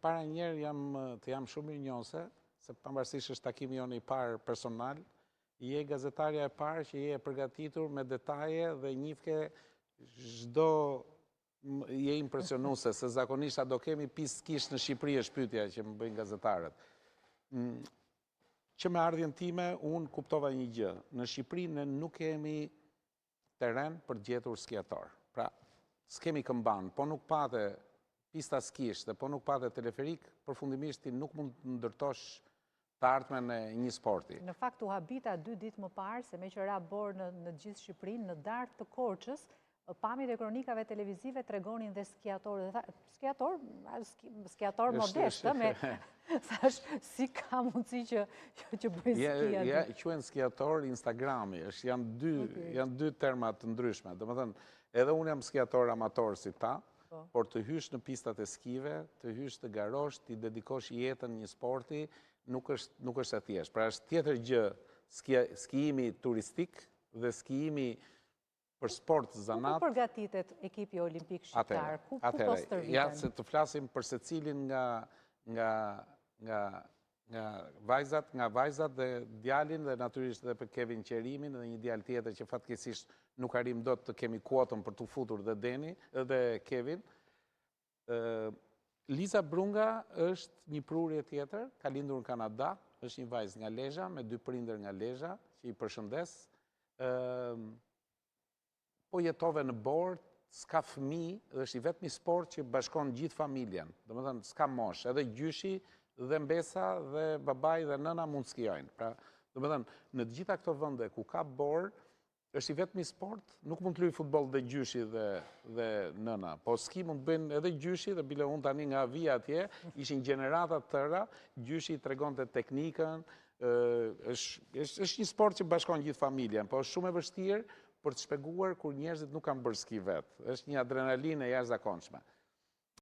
para njerë jam shumë mirënjohëse, se pavarësisht është takimi jonë i parë personal, je gazetarja e parë që je përgatitur me detaje dhe njifke çdo je impresionuese, se zakonisht do kemi pis kish në Shqipëri është pyetja që më bëjnë gazetarët. Që me ardhjen time, unë kuptova një gjë. Në Shqipëri ne nuk kemi teren për gjetur skiator. Pra, s'kemi këmban, po nuk pate pista skish dhe po nuk pate teleferik, përfundimisht ti nuk mund të ndërtosh të ardhmen e një sporti. Në fakt, u habita 2 ditë më parë, se me që ra borë në gjithë Shqipërinë, në darkë të Korçës, pamjet e kronikave televizive tregonin dhe skiator, skiator modest, me thash, si ka mundësi që bëjnë skia? Ja, quhen skiator Instagrami, janë dy terma të ndryshme. Domethënë, edhe unë jam skiator amator si ta, por të hysh në pistat e skive, të hysh të garosh, të dedikosh jetën një sporti, nuk është e thjeshtë. Pra është tjetër gjë skijimi turistik dhe skijimi për sport zanat. Ku përgatitet ekipi olimpik shqiptar? Ku po stërviten? Ja, se të flasim për secilin nga vajzat dhe djalin dhe natyrisht dhe për Kevin Qerimin dhe një djal tjetër që fatkeqësisht nuk arrim dot të kemi kuotën për të futur dhe Deni dhe Kevin. Liza Brunga është një prurje tjetër, ka lindur në Kanada, është një vajzë nga Lezhë, me 2 prindër nga Lezhë, që i përshëndes. Po jetove në Borë, s'ka fëmijë, dhe është i vetmi sport që bashkon gjithë familjen. Domethënë, s'ka mosh, edhe gjyshi dhe mbesa dhe babai dhe nëna mund skijojnë. Pra, domethënë, në të gjitha këto vende ku ka Borë, është i vetmi sport, nuk mund të luajë futboll dhe gjyshi dhe nëna. Po ski mund të bëjnë edhe gjyshi dhe bile unë tani nga vija atje, ishin gjenerata të tëra, gjyshi tregonte teknikën, është një sport që bashkon gjithë familjen, po është shumë e vështirë për të shpjeguar kur njerëzit nuk kanë bërë ski vetë. Është një adrenalinë e jashtëzakonshme.